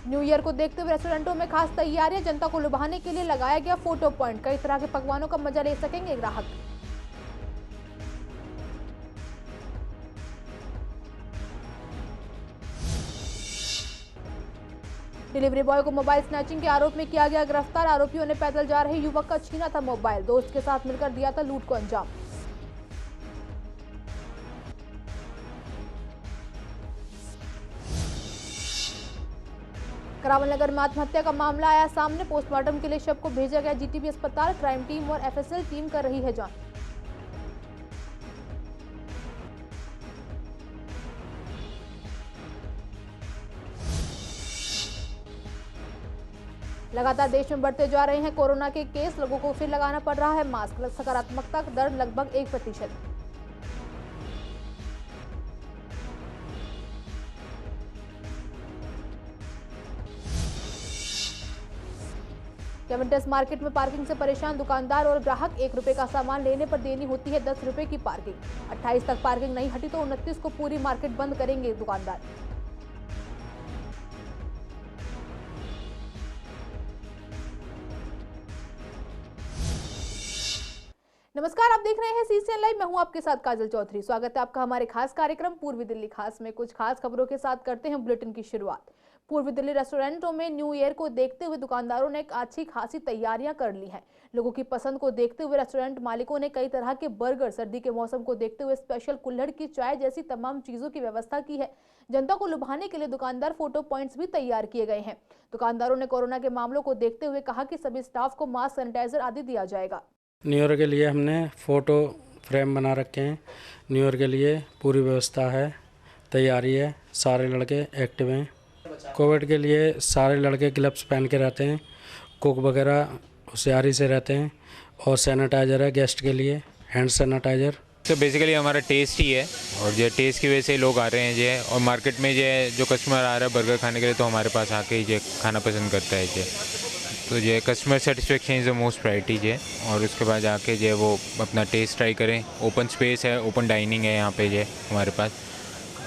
New year को देखते हुए रेस्टोरेंटों में खास तैयारियां, जनता को लुभाने के लिए लगाया गया फोटो पॉइंट। कई तरह के पकवानों का मजा ले सकेंगे ग्राहक। डिलीवरी बॉय को मोबाइल स्नैचिंग के आरोप में किया गया गिरफ्तार। आरोपियों ने पैदल जा रहे युवक का छीना था मोबाइल, दोस्त के साथ मिलकर दिया था लूट को अंजाम। करावल नगर में आत्महत्या का मामला आया सामने। पोस्टमार्टम के लिए शव को भेजा गया जीटीबी अस्पताल। क्राइम टीम और एफएसएल टीम कर रही है जांच। लगातार देश में बढ़ते जा रहे हैं कोरोना के केस, लोगों को फिर लगाना पड़ रहा है मास्क। सकारात्मकता दर लगभग 1%। केवेंटस मार्केट में पार्किंग से परेशान दुकानदार और ग्राहक। 1 रुपए का सामान लेने पर देनी होती है 10 रुपए की पार्किंग। 28 तक पार्किंग नहीं हटी तो 29 को पूरी मार्केट बंद करेंगे दुकानदार। नमस्कार, आप देख रहे हैं सीसीएन लाइव। मैं हूं आपके साथ काजल चौधरी। स्वागत है आपका हमारे खास कार्यक्रम पूर्वी दिल्ली खास में। कुछ खास खबरों के साथ करते हैं बुलेटिन की शुरुआत। पूर्वी दिल्ली रेस्टोरेंटों में न्यू ईयर को देखते हुए दुकानदारों ने अच्छी खासी तैयारियां कर ली हैं। लोगों की पसंद को देखते हुए रेस्टोरेंट मालिकों ने कई तरह के बर्गर, सर्दी के मौसम को देखते हुए स्पेशल कुल्हड़ की चाय जैसी तमाम चीजों की व्यवस्था की है। जनता को लुभाने के लिए दुकानदार फोटो पॉइंट्स भी तैयार किए गए हैं। दुकानदारों ने कोरोना के मामलों को देखते हुए कहा कि सभी स्टाफ को मास्क, सैनिटाइजर आदि दिया जाएगा। न्यू ईयर के लिए हमने फ़ोटो फ्रेम बना रखे हैं। न्यू ईयर के लिए पूरी व्यवस्था है, तैयारी है, सारे लड़के एक्टिव हैं। कोविड के लिए सारे लड़के ग्लव्स पहन के रहते हैं, कुक वगैरह होशियारी से रहते हैं, और सैनिटाइज़र है गेस्ट के लिए, हैंड सैनिटाइज़र। तो बेसिकली हमारा टेस्ट ही है, और जो टेस्ट की वजह से लोग आ रहे हैं जो, और मार्केट में जो कस्टमर आ रहा है बर्गर खाने के लिए, तो हमारे पास आके ही जो खाना पसंद करता है जो। तो जो customer satisfaction is the most priority जो, और उसके बाद आके जो वो अपना टेस्ट ट्राई करें। ओपन स्पेस है, ओपन डाइनिंग है यहाँ पे जो हमारे पास,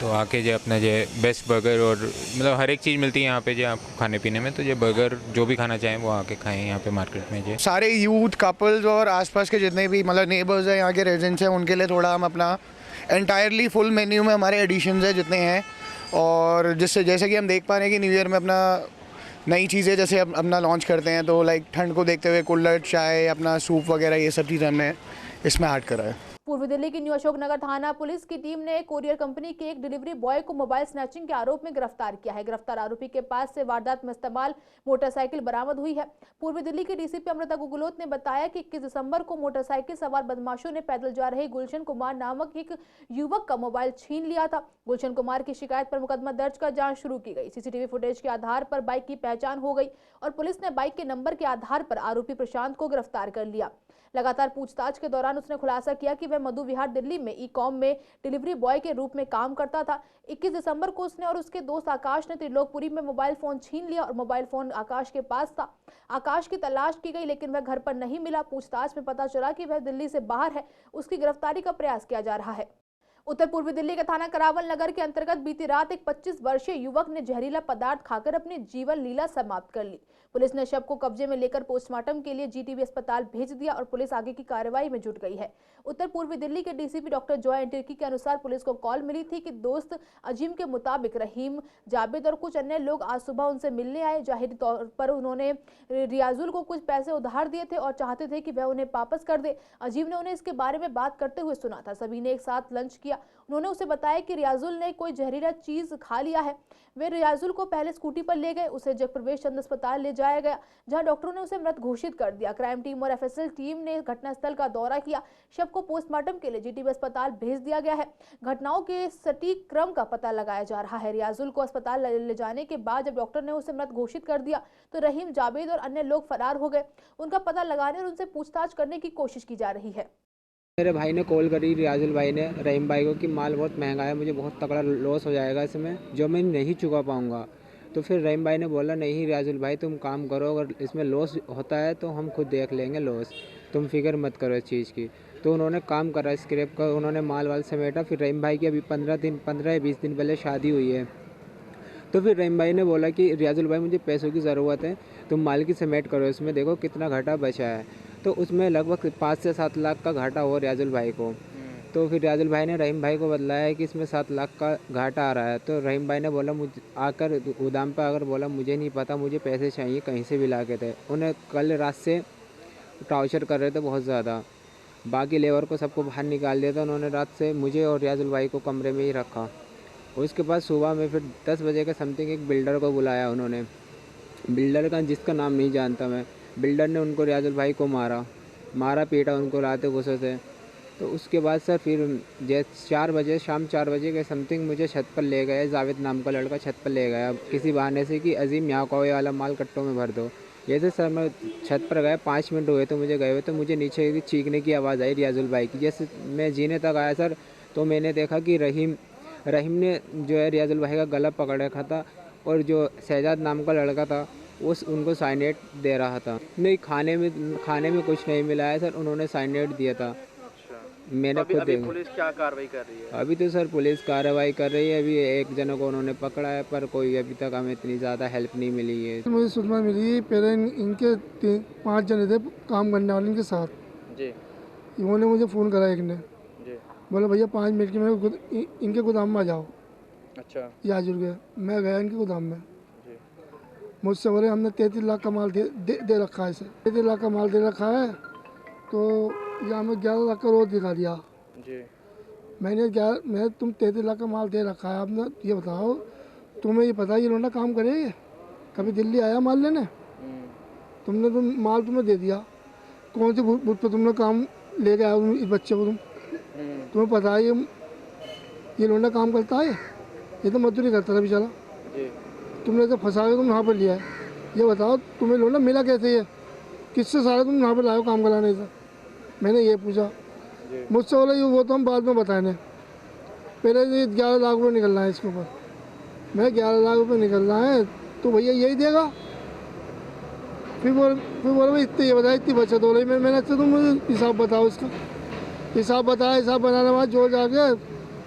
तो आके जो अपना जो बेस्ट बर्गर और मतलब हर एक चीज़ मिलती है यहाँ पे जो आपको खाने पीने में। तो जो बर्गर जो भी खाना चाहें वो आके खाएं यहाँ पे मार्केट में जो। सारे यूथ कपल्स और आसपास के जितने भी मतलब नेबर्स हैं, यहाँ के रेजिडेंट्स हैं, उनके लिए थोड़ा हम अपना एंटायरली फुल मेन्यू में हमारे एडिशंस हैं जितने हैं। और जिससे जैसे कि हम देख पा रहे हैं कि न्यू ईयर में अपना नई चीज़ें जैसे अपना लॉन्च करते हैं, तो लाइक ठंड को देखते हुए कुल्हड़ चाय, अपना सूप वगैरह, ये सब चीज़ें हमने इसमें ऐड करा है। पूर्वी दिल्ली की न्यू अशोकनगर थाना पुलिस की टीम ने कोरियर कंपनी के एक डिलीवरी बॉय को मोबाइल स्नैचिंग के आरोप में गिरफ्तार किया है। गिरफ्तार आरोपी के पास से वारदात में इस्तेमाल मोटरसाइकिल बरामद हुई है। पूर्वी दिल्ली की डीसीपी अमृता गुगलोत ने बताया कि 21 दिसंबर को मोटरसाइकिल सवार बदमाशों ने पैदल जा रहे गुलशन कुमार नामक एक युवक का मोबाइल छीन लिया था। गुलशन कुमार की शिकायत पर मुकदमा दर्ज कर जांच शुरू की गई। सीसीटीवी फुटेज के आधार पर बाइक की पहचान हो गई और पुलिस ने बाइक के नंबर के आधार पर आरोपी प्रशांत को गिरफ्तार कर लिया। लगातार पूछताछ के दौरान उसने खुलासा किया कि वह मधु विहार दिल्ली में ई कॉम में डिलीवरी बॉय के रूप में काम करता था। 21 दिसंबर को उसने और उसके दोस्त आकाश ने त्रिलोकपुरी में मोबाइल फोन छीन लिया और मोबाइल फोन आकाश के पास था। आकाश की तलाश की गई लेकिन वह घर पर नहीं मिला। पूछताछ में पता चला कि वह दिल्ली से बाहर है। उसकी गिरफ्तारी का प्रयास किया जा रहा है। उत्तर पूर्वी दिल्ली के थाना करावल नगर के अंतर्गत बीती रात एक 25 वर्षीय युवक ने जहरीला पदार्थ खाकर अपनी जीवन लीला समाप्त कर ली। पुलिस ने शव को कब्जे में लेकर पोस्टमार्टम के लिए जीटीबी अस्पताल भेज दिया और पुलिस आगे की कार्रवाई में जुट गई है। उत्तर पूर्वी दिल्ली के डीसीपी डॉक्टर जॉय एंटिर्की के अनुसार पुलिस को कॉल मिली थी कि दोस्त अजीम के मुताबिक रहीम, जावेद और कुछ अन्य लोग आज सुबह उनसे मिलने आए। जाहिर तौर पर उन्होंने रियाजुल को कुछ पैसे उधार दिए थे और चाहते थे कि वह उन्हें वापस कर दे। अजीम ने उन्हें इसके बारे में बात करते हुए सुना था। सभी ने एक साथ लंच किया। उन्होंने उसे बताया कि रियाजुल ने कोई जहरीला चीज खा लिया है। वे रियाजुल को पहले स्कूटी पर ले गए। उसे जयप्रवेश चंद अस्पताल ले जाया गया जहां डॉक्टरों ने उसे मृत घोषित कर दिया। क्राइम टीम और एफएसएल टीम ने घटनास्थल का दौरा किया। शव को पोस्टमार्टम के लिए जीटीबी अस्पताल भेज दिया गया है। घटनाओं के सटीक क्रम का पता लगाया जा रहा है। रियाजुल को अस्पताल ले जाने के बाद जब डॉक्टर ने उसे मृत घोषित कर दिया तो रहीम, जावेद और अन्य लोग फरार हो गए। उनका पता लगाने और उनसे पूछताछ करने की कोशिश की जा रही है। मेरे भाई ने कॉल करी रियाजुल भाई ने रहीम भाई को कि माल बहुत महंगा है, मुझे बहुत तगड़ा लॉस हो जाएगा इसमें, जो मैं नहीं चुका पाऊंगा। तो फिर रहीम भाई ने बोला नहीं रियाजुल भाई तुम काम करो, अगर इसमें लॉस होता है तो हम खुद देख लेंगे लॉस, तुम फिक्र मत करो इस चीज़ की। तो उन्होंने काम करा स्क्रैप का, उन्होंने माल वाल समेटा। फिर रहीम भाई की अभी 15 या 20 दिन पहले शादी हुई है। तो फिर रहीम भाई ने बोला कि रियाजुल भाई मुझे पैसों की ज़रूरत है, तुम माल की समेट करो, इसमें देखो कितना घाटा बचा है। तो उसमें लगभग 5 से 7 लाख का घाटा हुआ रियाजुल भाई को। तो फिर रियाजुल भाई ने रहीम भाई को बतलाया है कि इसमें 7 लाख का घाटा आ रहा है। तो रहीम भाई ने बोला मुझे आकर गोदाम पर आकर बोला मुझे नहीं पता, मुझे पैसे चाहिए, कहीं से भी ला के थे। उन्हें कल रात से टॉर्चर कर रहे थे बहुत ज़्यादा, बाकी लेबर को सबको बाहर निकाल दिया था उन्होंने। रात से मुझे और रियाजुल भाई को कमरे में ही रखा। उसके बाद सुबह में फिर 10 बजे के समथिंग एक बिल्डर को बुलाया उन्होंने, बिल्डर का जिसका नाम नहीं जानता मैं। बिल्डर ने उनको रियाजुल भाई को मारा पीटा उनको लाते गुस्से से। तो उसके बाद सर फिर शाम 4 बजे के समथिंग मुझे छत पर ले गए, जावेद नाम का लड़का छत पर ले गया किसी बहाने से कि अजीम यहाँ को ये वाला माल कट्टों में भर दो। जैसे सर मैं छत पर गया, 5 मिनट हुए तो मुझे गए हुए, तो मुझे नीचे चीखने की आवाज़ आई रियाजुल भाई की। जैसे मैं जीने तक आया सर, तो मैंने देखा कि रहीम ने जो है रियाजुल भाई का गला पकड़ रखा था, और जो शहजाद नाम का लड़का था उनको साइनेट दे रहा था। नहीं, खाने में कुछ नहीं मिला है सर, उन्होंने साइनेट दिया था। मैंने खुद देखा। पुलिस क्या कार्रवाई कर रही है? अभी तो सर पुलिस कार्रवाई कर रही है। अभी एक जन को उन्होंने पकड़ा है, पर कोई अभी तक हमें इतनी ज़्यादा हेल्प नहीं मिली है। मुझे सूचना मिली, पहले इनके 5 जने थे काम करने वाले इनके साथ जी। इन्होंने मुझे फ़ोन करा, एक ने जी। बोला भैया 5 मिनट के मेरे इनके गोदाम में आ जाओ। अच्छा। याजुर गया, मैं गया इनके गोदाम में। जी। मुझसे बोले हमने 33 लाख का माल दे रखा है, इसे 33 लाख का माल दे रखा है, तो यहाँ में 11 लाख का रोज दिखा दिया। जी। मैं तुम 33 लाख का माल दे रखा है, आपने ये बताओ तुम्हें ये पता है ये लोना काम करेंगे? कभी दिल्ली आया माल लेने? तुमने तो माल तुम्हें दे दिया, कौन से बुट पे तुमने काम ले गया इस बच्चे को? तुम्हें पता है ये लोना काम करता है? ये तो मजदूरी करता था बेचारा। तुमने तो फंसा के तुम यहाँ पर लिया है, ये बताओ तुम्हें लोना मिला कैसे? ये किससे सारे तुम यहाँ पर लाए हो काम कराने से? मैंने ये पूछा, मुझसे बोला ये वो तो हम बाद में बताएंगे, पहले ये 11 लाख रुपये निकलना है इसके ऊपर। मैं 11 लाख रुपये निकलना है तो भैया यही देगा? फिर बोला भाई इतनी ये बताया, इतनी बचत हो रही। मैंने अच्छा तुम मुझे हिसाब बताओ इसका। हिसाब बताया, हिसाब बनाने के बाद जोड़ जाके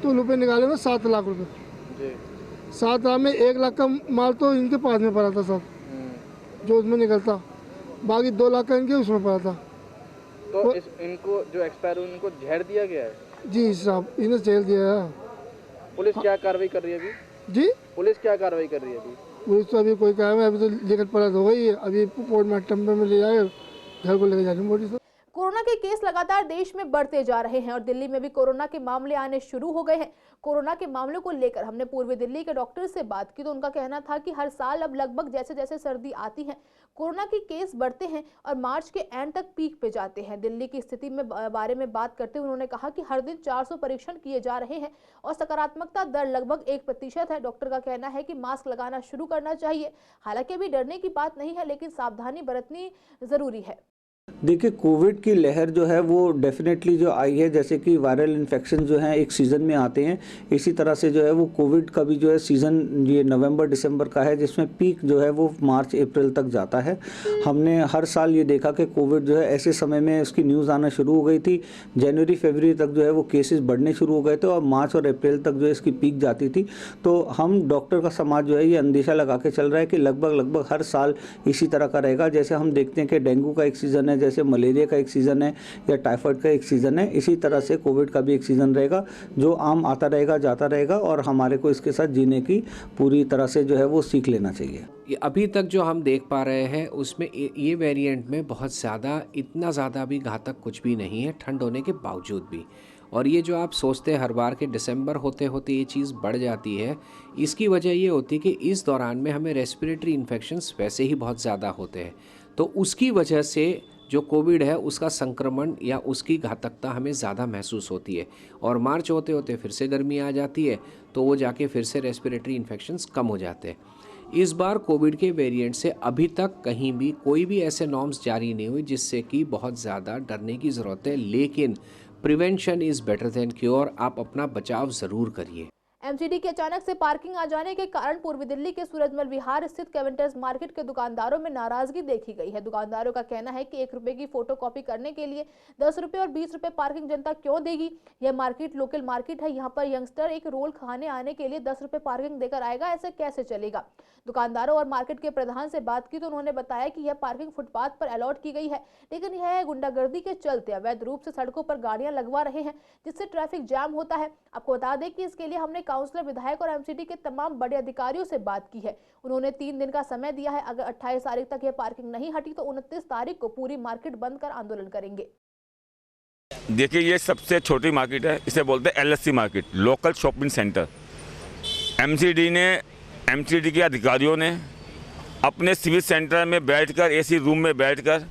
तो रुपये निकाले ना 7 लाख रुपये। 7 लाख में 1 लाख का माल तो इनके पास में पड़ा था सब, जो उसमें निकलता, बाकी 2 लाख का इनके उसमें पड़ा था। तो इनको जो एक्सपायर हुए उनको जहर दिया गया है? जी साहब, इन्हें जेल दिया है। पुलिस क्या कार्रवाई कर रही है अभी? जी, पुलिस क्या कार्रवाई कर रही है अभी? पुलिस तो अभी कोई काम है, अभी तो लिखत पढ़त हो गई है, अभी पोस्टमार्टम में ले जाए घर को लेके जा रही बॉडी से। कोरोना के केस लगातार देश में बढ़ते जा रहे हैं और दिल्ली में भी कोरोना के मामले आने शुरू हो गए हैं। कोरोना के मामलों को लेकर हमने पूर्वी दिल्ली के डॉक्टर से बात की तो उनका कहना था कि हर साल अब लगभग जैसे जैसे सर्दी आती है कोरोना के केस बढ़ते हैं और मार्च के एंड तक पीक पे जाते हैं। दिल्ली की स्थिति में बारे में बात करते हुए उन्होंने कहा कि हर दिन 400 परीक्षण किए जा रहे हैं और सकारात्मकता दर लगभग 1% है। डॉक्टर का कहना है कि मास्क लगाना शुरू करना चाहिए। हालांकि अभी डरने की बात नहीं है, लेकिन सावधानी बरतनी जरूरी है। देखिए, कोविड की लहर जो है वो डेफिनेटली जो आई है, जैसे कि वायरल इन्फेक्शन जो है एक सीज़न में आते हैं, इसी तरह से जो है वो कोविड का भी जो है सीज़न ये नवंबर दिसंबर का है, जिसमें पीक जो है वो मार्च अप्रैल तक जाता है। हमने हर साल ये देखा कि कोविड जो है ऐसे समय में उसकी न्यूज़ आना शुरू हो गई थी। जनवरी फरवरी तक जो है वो केसेस बढ़ने शुरू हो गए थे और मार्च और अप्रैल तक जो है इसकी पीक जाती थी। तो हम डॉक्टर का समाज जो है ये अंदेशा लगा के चल रहा है कि लगभग हर साल इसी तरह का रहेगा। जैसे हम देखते हैं कि डेंगू का एक सीज़न है, जैसे मलेरिया का एक सीज़न है या टाइफाइड का एक सीज़न है, इसी तरह से कोविड का भी एक सीज़न रहेगा जो आम आता रहेगा जाता रहेगा और हमारे को इसके साथ जीने की पूरी तरह से जो है वो सीख लेना चाहिए। अभी तक जो हम देख पा रहे हैं उसमें ये वेरिएंट में बहुत ज़्यादा इतना ज़्यादा भी घातक कुछ भी नहीं है, ठंड होने के बावजूद भी। और ये जो आप सोचते हैं हर बार के दिसंबर होते होते ये चीज़ बढ़ जाती है, इसकी वजह ये होती है कि इस दौरान में हमें रेस्पिरेटरी इन्फेक्शंस वैसे ही बहुत ज़्यादा होते हैं, तो उसकी वजह से जो कोविड है उसका संक्रमण या उसकी घातकता हमें ज़्यादा महसूस होती है। और मार्च होते होते फिर से गर्मी आ जाती है तो वो जाके फिर से रेस्पिरेटरी इन्फेक्शंस कम हो जाते हैं। इस बार कोविड के वेरिएंट से अभी तक कहीं भी कोई भी ऐसे नॉर्म्स जारी नहीं हुए जिससे कि बहुत ज़्यादा डरने की ज़रूरत है, लेकिन prevention is better than cure. आप अपना बचाव ज़रूर करिए। एमसीडी के अचानक से पार्किंग आ जाने के कारण पूर्वी दिल्ली के सूरजमल विहार स्थित कैवेंटर्स मार्केट के दुकानदारों में नाराजगी देखी गई है। दुकानदारों का कहना है कि 1 रुपए की फोटोकॉपी करने के लिए 10 रुपए और 20 रुपए पार्किंग जनता क्यों देगी। यह मार्केट लोकल मार्केट है, यहाँ पर यंगस्टर एक रोल खाने आने के लिए 10 रुपए पार्किंग देकर आएगा, ऐसे कैसे चलेगा। दुकानदारों और मार्केट के प्रधान से बात की तो उन्होंने बताया कि यह पार्किंग फुटपाथ पर अलॉट की गई है, लेकिन यह गुंडागर्दी के चलते अवैध रूप से सड़कों पर गाड़ियां लगवा रहे हैं, जिससे ट्रैफिक जाम होता है। आपको बता दें कि इसके लिए हमने काउंसलर, विधायक और एमसीडी के तमाम बड़े अधिकारियों से बात की है। उन्होंने 3 दिन का समय दिया है। अगर 28 तारीख तक यह पार्किंग नहीं हटी तो 29 तारीख को पूरी मार्केट बंद कर आंदोलन करेंगे। देखिए, ये सबसे छोटी मार्केट है, इसे बोलते हैं LSC market, local shopping centre. MCD के अधिकारियों ने अपने सिविल सेंटर में बैठकर, एसी रूम में बैठकर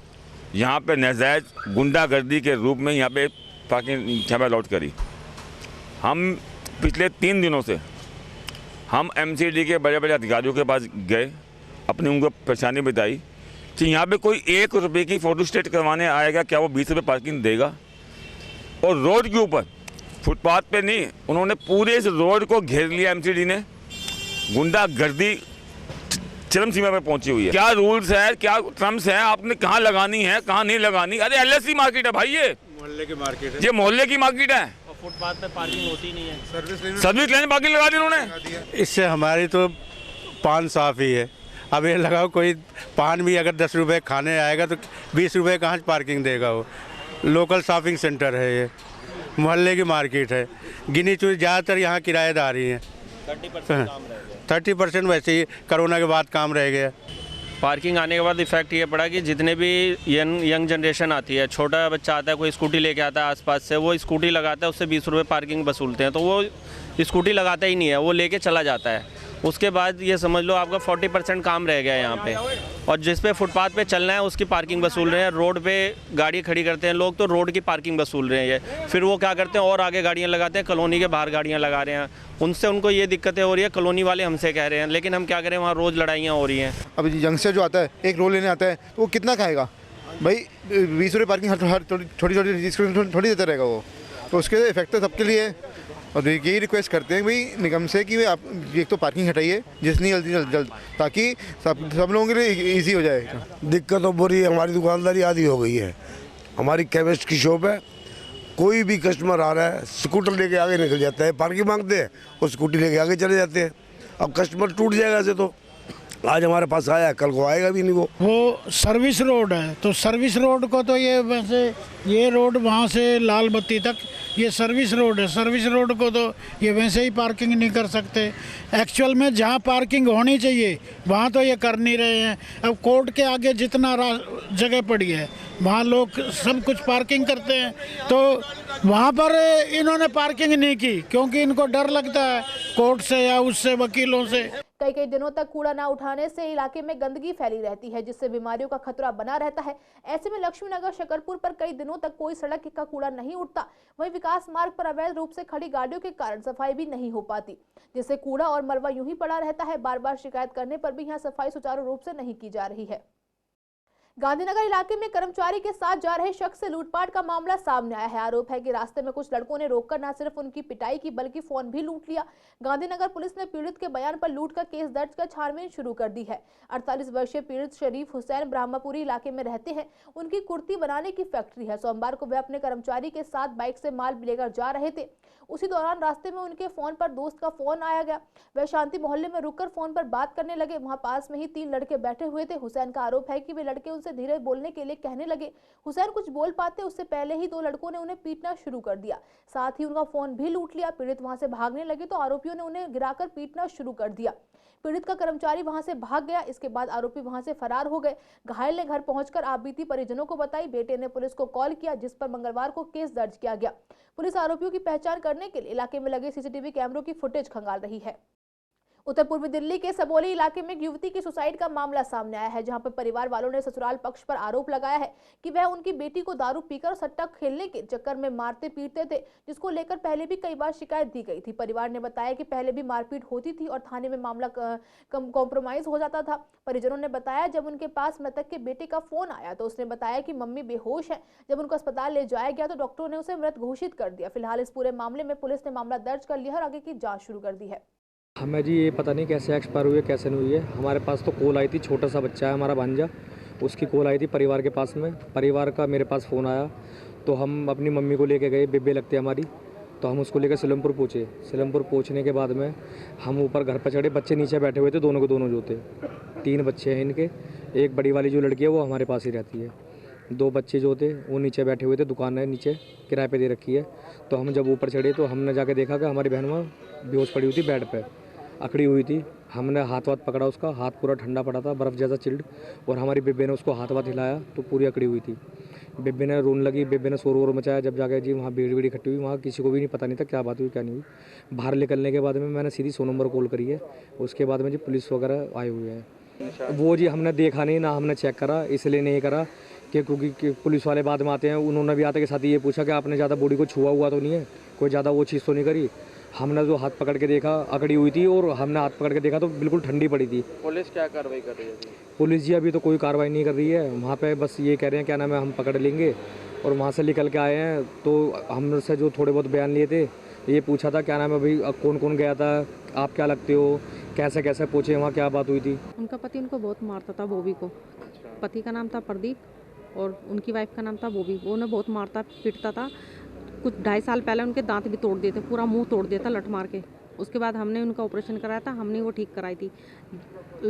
यहाँ पे नाजायज गुंडागर्दी के रूप में यहाँ पे पार्किंग यहाँ पे अलॉट करी। हम पिछले 3 दिनों से हम एमसीडी के बड़े बड़े अधिकारियों के पास गए, अपनी उनको परेशानी बताई कि यहाँ पे कोई 1 रुपये की फ़ोटो स्टेट करवाने आएगा, क्या वो 20 रुपये पार्किंग देगा। और रोड के ऊपर, फुटपाथ पे नहीं, उन्होंने पूरे इस रोड को घेर लिया। एमसीडी ने गुंडागर्दी चरम सीमा पे पहुंची हुई है। क्या रूल्स है, क्या टर्म्स हैं, आपने कहाँ लगानी है, कहाँ नहीं लगानी। अरे LSC मार्केट है भाई, ये मोहल्ले की मार्केट है, ये मोहल्ले की मार्केट है। और फुटपाथ पे पार्किंग होती नहीं है, सर्विस लेने पार्किंग लगा दी उन्होंने। इससे हमारी तो पान साफ ही है। अब ये लगाओ, कोई पान भी अगर 10 रुपए खाने आएगा तो 20 रुपए कहाँ से पार्किंग देगा। वो लोकल शॉपिंग सेंटर है, ये मोहल्ले की मार्केट है। गिनी चुनी ज़्यादातर यहाँ किराएदारी हैं। 30% वैसे ही कोरोना के बाद काम रह गया। पार्किंग आने के बाद इफेक्ट ये पड़ा कि जितने भी यंग जनरेशन आती है, छोटा बच्चा आता है, कोई स्कूटी लेके आता है आसपास से, वो स्कूटी लगाता है, उससे 20 रुपये पार्किंग वसूलते हैं, तो वो स्कूटी लगाता ही नहीं है, वो लेके चला जाता है। उसके बाद ये समझ लो आपका 40% काम रह गया है यहाँ पे। और जिस पे फुटपाथ पे चलना है उसकी पार्किंग वसूल रहे हैं। रोड पे गाड़ी खड़ी करते हैं लोग, तो रोड की पार्किंग वसूल रहे हैं ये। फिर वो क्या करते हैं, और आगे गाड़ियाँ लगाते हैं, कॉलोनी के बाहर गाड़ियाँ लगा रहे हैं। उनसे उनको ये दिक्कतें हो रही है, कॉलोनी वाले हमसे कह रहे हैं, लेकिन हम क्या करें, वहाँ रोज़ लड़ाइयाँ हो रही हैं। अब यंगस्टर जो आता है, एक रोल लेने आता है, तो वो कितना खाएगा भाई। 20 रुपये पार्किंग हर छोटी छोटी थोड़ी देता रहेगा वो, तो उसके इफेक्ट तो सबके लिए। और यही रिक्वेस्ट करते हैं भाई निगम से कि आप एक तो पार्किंग हटाइए जितनी जल्द, ताकि सब लोगों के लिए ईजी हो जाए। दिक्कत तो बुरी है, हमारी दुकानदारी आधी हो गई है। हमारी केमिस्ट की शॉप है, कोई भी कस्टमर आ रहा है, स्कूटर लेके आगे निकल जाता है, पार्किंग मांगते हैं और स्कूटी लेके आगे चले जाते हैं। अब कस्टमर टूट जाएगा ऐसे तो। आज हमारे पास आया, कल को आएगा भी नहीं। वो सर्विस रोड है, तो सर्विस रोड को तो ये वैसे ये रोड वहाँ से लाल बत्ती तक ये सर्विस रोड है। सर्विस रोड को तो ये वैसे ही पार्किंग नहीं कर सकते। एक्चुअल में जहाँ पार्किंग होनी चाहिए वहाँ तो ये कर नहीं रहे हैं। अब कोर्ट के आगे जितना जगह पड़ी है वहाँ लोग सब कुछ पार्किंग करते हैं, तो वहाँ पर इन्होंने पार्किंग नहीं की क्योंकि इनको डर लगता है कोर्ट से या उससे वकीलों से। कई दिनों तक कूड़ा ना उठाने से इलाके में गंदगी फैली रहती है, जिससे बीमारियों का खतरा बना रहता है। ऐसे में लक्ष्मीनगर शकरपुर पर कई दिनों तक कोई सड़क का कूड़ा नहीं उठता। वहीं विकास मार्ग पर अवैध रूप से खड़ी गाड़ियों के कारण सफाई भी नहीं हो पाती, जिससे कूड़ा और मलबा यूं ही पड़ा रहता है। बार बार शिकायत करने पर भी यहाँ सफाई सुचारू रूप से नहीं की जा रही है। गांधीनगर इलाके में कर्मचारी के साथ जा रहे शख्स से लूटपाट का मामला सामने आया है। आरोप है कि रास्ते में कुछ लड़कों ने रोककर न सिर्फ उनकी पिटाई की बल्कि फोन भी लूट लिया। गांधीनगर पुलिस ने पीड़ित के बयान पर लूट का केस दर्ज कर छानबीन शुरू कर दी है। 48 वर्षीय पीड़ित शरीफ हुसैन ब्रह्मपुरी इलाके में रहते हैं। उनकी कुर्ती बनाने की फैक्ट्री है। सोमवार को वे अपने कर्मचारी के साथ बाइक से माल लेकर जा रहे थे। उसी दौरान रास्ते में उनके फोन पर दोस्त का फोन आया गया। वे शांति मोहल्ले में रुककर फोन पर बात करने लगे। वहां पास में ही 3 लड़के बैठे हुए थे। हुसैन का आरोप है कि वे लड़के उनसे धीरे बोलने के लिए कहने लगे। हुसैन कुछ बोल पाते उससे पहले ही 2 लड़कों ने उन्हें पीटना शुरू कर दिया, साथ ही उनका फोन भी लूट लिया। पीड़ित वहां से भागने लगे तो आरोपियों ने उन्हें गिराकर पीटना शुरू कर दिया। पीड़ित का कर्मचारी वहां से भाग गया। इसके बाद आरोपी वहां से फरार हो गए। घायल ने घर पहुंचकर आपबीती परिजनों को बताई। बेटे ने पुलिस को कॉल किया, जिस पर मंगलवार को केस दर्ज किया गया। पुलिस आरोपियों की पहचान करने के लिए इलाके में लगे सीसीटीवी कैमरों की फुटेज खंगाल रही है। उत्तर पूर्वी दिल्ली के सबौली इलाके में एक युवती की सुसाइड का मामला सामने आया है, जहां पर परिवार वालों ने ससुराल पक्ष पर आरोप लगाया है कि वह उनकी बेटी को दारू पीकर और सट्टा खेलने के चक्कर में मारते पीटते थे, जिसको लेकर पहले भी कई बार शिकायत दी गई थी। परिवार ने बताया कि पहले भी मारपीट होती थी और थाने में मामला कॉम्प्रोमाइज हो जाता था। परिजनों ने बताया जब उनके पास मृतक के बेटे का फोन आया तो उसने बताया कि मम्मी बेहोश है। जब उनको अस्पताल ले जाया गया तो डॉक्टरों ने उसे मृत घोषित कर दिया। फिलहाल इस पूरे मामले में पुलिस ने मामला दर्ज कर लिया और आगे की जाँच शुरू कर दी है। हमें जी ये पता नहीं कैसे एक्सपायर हुई है कैसे नहीं हुई है। हमारे पास तो कॉल आई थी, छोटा सा बच्चा है हमारा भांजा, उसकी कॉल आई थी परिवार के पास में। परिवार का मेरे पास फ़ोन आया तो हम अपनी मम्मी को लेके गए, बेबे लगती है हमारी, तो हम उसको लेकर सिलमपुर पहुँचे। सिलमपुर पहुँचने के बाद में हम ऊपर घर पर चढ़े, बच्चे नीचे बैठे हुए थे, दोनों के दोनों जो थे। 3 बच्चे हैं इनके, एक बड़ी वाली जो लड़की है वो हमारे पास ही रहती है। 2 बच्चे जो थे वो नीचे बैठे हुए थे, दुकान है नीचे किराए पे दे रखी है। तो हम जब ऊपर चढ़े तो हमने जाके देखा कि हमारी बहन वहाँ बेहोश पड़ी हुई थी, बेड पे अकड़ी हुई थी। हमने हाथ पकड़ा, उसका हाथ पूरा ठंडा पड़ा था, बर्फ़ जैसा चिल्ड, और हमारी बेबे ने उसको हाथ हिलाया तो पूरी अकड़ी हुई थी। बेबे ने रोने लगी, बेबे ने शोर वोर मचाया। जब जाके जी वहाँ भीड़ इकट्ठी हुई, वहाँ किसी को भी नहीं पता नहीं था क्या बात हुई क्या नहीं हुई। बाहर निकलने के बाद में मैंने सीधी 100 नंबर कॉल करी है। उसके बाद में जी पुलिस वगैरह आए हुए हैं। वो जी हमने देखा नहीं, ना हमने चेक करा, इसलिए नहीं करा कि क्योंकि पुलिस वाले बाद में आते हैं, उन्होंने भी आते के साथ ये पूछा कि आपने ज़्यादा बॉडी को छुआ हुआ तो नहीं है, कोई ज़्यादा वो चीज़ तो नहीं करी। हमने जो हाथ पकड़ के देखा अकड़ी हुई थी, और हमने हाथ पकड़ के देखा तो बिल्कुल ठंडी पड़ी थी। पुलिस क्या कार्रवाई कर रही है? पुलिस जी अभी तो कोई कार्रवाई नहीं कर रही है वहाँ पे, बस ये कह रहे हैं क्या नाम है हम पकड़ लेंगे। और वहाँ से निकल के आए हैं तो हमसे जो थोड़े बहुत बयान लिए थे, ये पूछा था क्या नाम है भाई कौन कौन गया था, आप क्या लगते हो, कैसे कैसे पूछे, वहाँ क्या बात हुई थी। उनका पति उनको बहुत मारता था, बॉबी को। पति का नाम था प्रदीप और उनकी वाइफ का नाम था बॉबी। वो उन्हें बहुत मारता पीटता था। कुछ 2.5 साल पहले उनके दांत भी तोड़ दिए थे, पूरा मुंह तोड़ दिया था लठ मार के। उसके बाद हमने उनका ऑपरेशन कराया था, हमने वो ठीक कराई थी।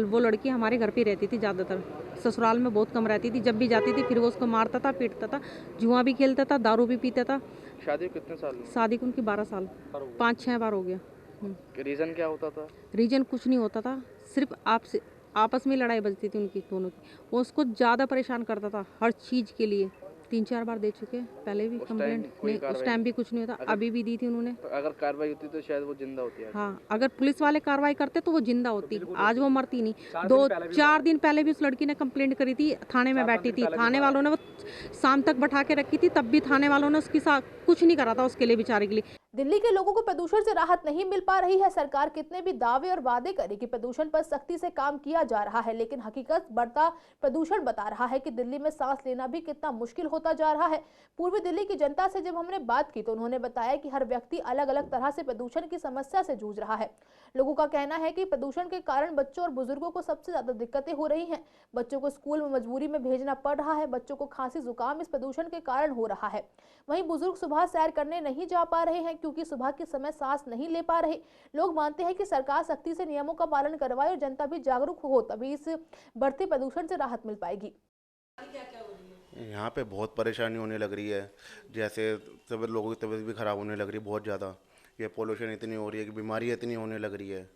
वो लड़की हमारे घर पे रहती थी ज़्यादातर, ससुराल में बहुत कम रहती थी। जब भी जाती थी फिर वो उसको मारता था, पीटता था, जुआ भी खेलता था, दारू भी पीता था। शादी कितने साल? शादी को उनकी 12 साल, 5-6 बार हो गया। रीज़न क्या होता था? रीजन कुछ नहीं होता था, सिर्फ आपस में लड़ाई बजती थी उनकी दोनों की। वो उसको ज़्यादा परेशान करता था हर चीज़ के लिए। 3-4 बार दे चुके हैं, पहले भी कंप्लेंट नहीं, उस टाइम भी कुछ नहीं होता, अभी भी दी थी उन्होंने। तो अगर कार्रवाई होती तो शायद वो जिंदा होती है। हाँ, अगर पुलिस वाले कार्रवाई करते तो वो जिंदा होती, आज वो मरती नहीं। 2-4 दिन पहले भी उस लड़की ने कंप्लेंट करी थी, थाने में बैठी थी, थाने वालों ने वो शाम तक बैठा के रखी थी, तब भी थाने वालों ने उसके साथ कुछ नहीं करा था उसके लिए, बेचारे के लिए। दिल्ली के लोगों को प्रदूषण से राहत नहीं मिल पा रही है। सरकार कितने भी दावे और वादे करे कि प्रदूषण पर सख्ती से काम किया जा रहा है, लेकिन हकीकत बढ़ता प्रदूषण बता रहा है कि दिल्ली में सांस लेना भी कितना मुश्किल होता जा रहा है। पूर्वी दिल्ली की जनता से जब हमने बात की तो उन्होंने बताया कि हर व्यक्ति अलग अलग तरह से प्रदूषण की समस्या से जूझ रहा है। लोगों का कहना है कि प्रदूषण के कारण बच्चों और बुजुर्गों को सबसे ज्यादा दिक्कतें हो रही हैं। बच्चों को स्कूल में मजबूरी में भेजना पड़ रहा है। बच्चों को खांसी जुकाम इस प्रदूषण के कारण हो रहा है। वहीं बुजुर्ग सुबह सैर करने नहीं जा पा रहे हैं क्योंकि सुबह के समय सांस नहीं ले पा रहे। लोग मानते हैं कि सरकार सख्ती से नियमों का पालन करवाए और जनता भी जागरूक हो, तभी इस बढ़ते प्रदूषण से राहत मिल पाएगी। यहाँ पे बहुत परेशानी होने लग रही है, जैसे सब लोगों की तबीयत भी ख़राब होने लग रही है बहुत ज़्यादा। ये पोल्यूशन इतनी हो रही है कि बीमारियाँ इतनी होने लग रही है,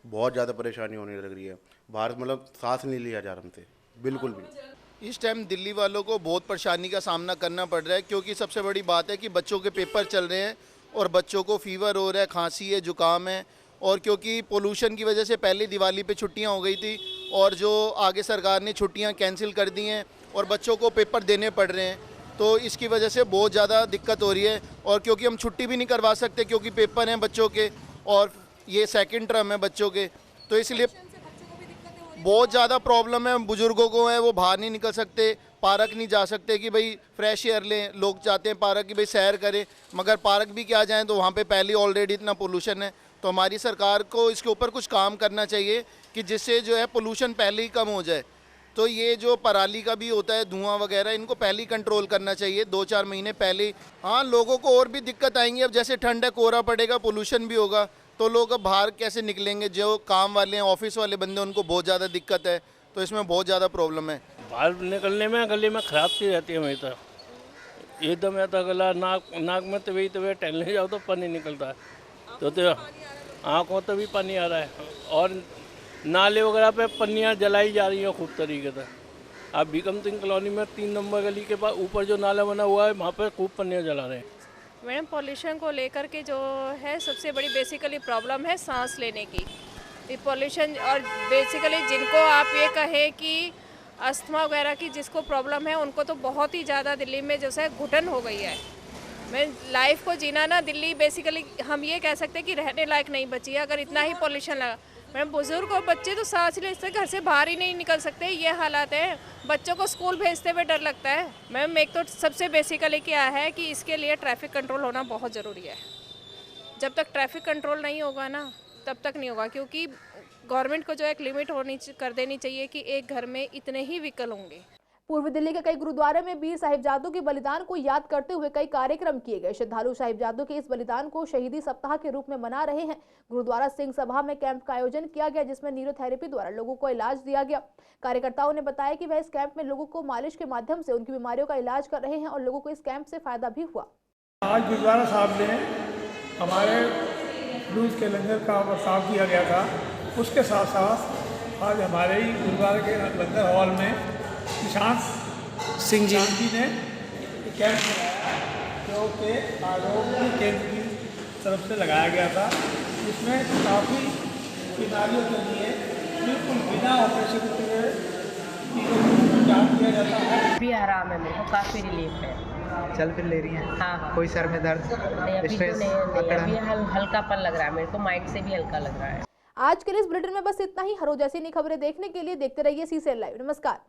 बहुत ज़्यादा परेशानी होने लग रही है। बाहर मतलब सांस नहीं लिया जा रहा हमसे बिल्कुल भी। इस टाइम दिल्ली वालों को बहुत परेशानी का सामना करना पड़ रहा है, क्योंकि सबसे बड़ी बात है कि बच्चों के पेपर चल रहे हैं और बच्चों को फीवर हो रहा है, खांसी है, जुकाम है। और क्योंकि पोल्यूशन की वजह से पहले दिवाली पे छुट्टियां हो गई थी और जो आगे सरकार ने छुट्टियां कैंसिल कर दी हैं और बच्चों को पेपर देने पड़ रहे हैं, तो इसकी वजह से बहुत ज़्यादा दिक्कत हो रही है। और क्योंकि हम छुट्टी भी नहीं करवा सकते क्योंकि पेपर हैं बच्चों के और ये सेकेंड टर्म है बच्चों के, तो इसलिए बहुत ज़्यादा प्रॉब्लम है। बुज़ुर्गों को है वो बाहर नहीं निकल सकते, पार्क नहीं जा सकते कि भाई फ्रेश एयर लें। लोग चाहते हैं पार्क की भाई सैर करें, मगर पार्क भी क्या जाएं तो वहाँ पे पहले ऑलरेडी इतना पोल्यूशन है। तो हमारी सरकार को इसके ऊपर कुछ काम करना चाहिए कि जिससे जो है पोल्यूशन पहले ही कम हो जाए। तो ये जो पराली का भी होता है धुआं वगैरह, इनको पहले ही कंट्रोल करना चाहिए, 2-4 महीने पहले। हाँ, लोगों को और भी दिक्कत आएंगी। अब जैसे ठंड है, कोहरा पड़ेगा, पोल्यूशन भी होगा, तो लोग अब बाहर कैसे निकलेंगे? जो काम वाले हैं, ऑफिस वाले बंदे, उनको बहुत ज़्यादा दिक्कत है। तो इसमें बहुत ज़्यादा प्रॉब्लम है। बाहर निकलने में गले में खराब सी रहती है हमेशा, एकदम या तो गला नाक में तभी टहलने जाओ तो पानी निकलता है, तो आँखों तो भी पानी आ रहा है। और नाले वगैरह पे पन्नियाँ जलाई जा रही हैं खूब तरीके से। आप भीकम सिंह कॉलोनी में 3 नंबर गली के पास ऊपर जो नाला बना हुआ है वहाँ पर खूब पन्नियाँ जला रहे हैं। मैडम पॉल्यूशन को लेकर के जो है सबसे बड़ी बेसिकली प्रॉब्लम है सांस लेने की। ये पॉल्यूशन और बेसिकली जिनको आप ये कहें कि अस्थमा वगैरह की जिसको प्रॉब्लम है उनको तो बहुत ही ज़्यादा दिल्ली में जो है घुटन हो गई है। मैं लाइफ को जीना ना दिल्ली बेसिकली हम ये कह सकते हैं कि रहने लायक नहीं बची है अगर इतना ही पॉल्यूशन लगा। मैडम बुजुर्ग और बच्चे तो सांस ले सकते, घर से बाहर ही नहीं निकल सकते, ये हालात है। बच्चों को स्कूल भेजते हुए डर लगता है। मैम एक तो सबसे बेसिकली क्या है कि इसके लिए ट्रैफिक कंट्रोल होना बहुत ज़रूरी है। जब तक ट्रैफिक कंट्रोल नहीं होगा ना तब तक नहीं होगा, क्योंकि गवर्नमेंट को जो एक लिमिट कर देनी चाहिए कि एक घर में इतने ही व्हीकल होंगे। पूर्वी दिल्ली के कई गुरुद्वारे में वीर साहिबजादों के बलिदान को याद करते हुए कई कार्यक्रम किए गए। श्रद्धालु साहिबजादों के इस बलिदान को शहीदी सप्ताह के रूप में मना रहे हैं। गुरुद्वारा सिंह सभा में कैंप का आयोजन किया गया जिसमें न्यूरोथेरेपी द्वारा लोगों को इलाज दिया गया। कार्यकर्ताओं ने बताया कि वह इस कैंप में लोगों को मालिश के माध्यम से उनकी बीमारियों का इलाज कर रहे हैं और लोगों को इस कैंप से फायदा भी हुआ। आज गुरुद्वारा साहब में हमारे दूध के लंगर का बर्ताव किया गया था। उसके साथ साथ आज हमारे ही गुरुद्वारे के लंगर हॉल में निशांत सिंह जी ने कैंप लगाया जो कि आरोग्य केंद्र की तरफ से लगाया गया था। इसमें काफ़ी बीमारियों के लिए बिल्कुल बिना ऑपरेशन के जांच किया जाता है। भी आराम है, मेरे को काफ़ी रिलीफ है। चल फिर ले रही हैं? हाँ। कोई सर में दर्द, स्ट्रेस? अभी हल्कापन लग रहा है मेरे को, माइंड से भी हल्का लग रहा है। आज के लिए इस बुलेटिन में बस इतना ही। हर रोज ऐसी नई खबरें देखने के लिए देखते रहिए CCL लाइव। नमस्कार।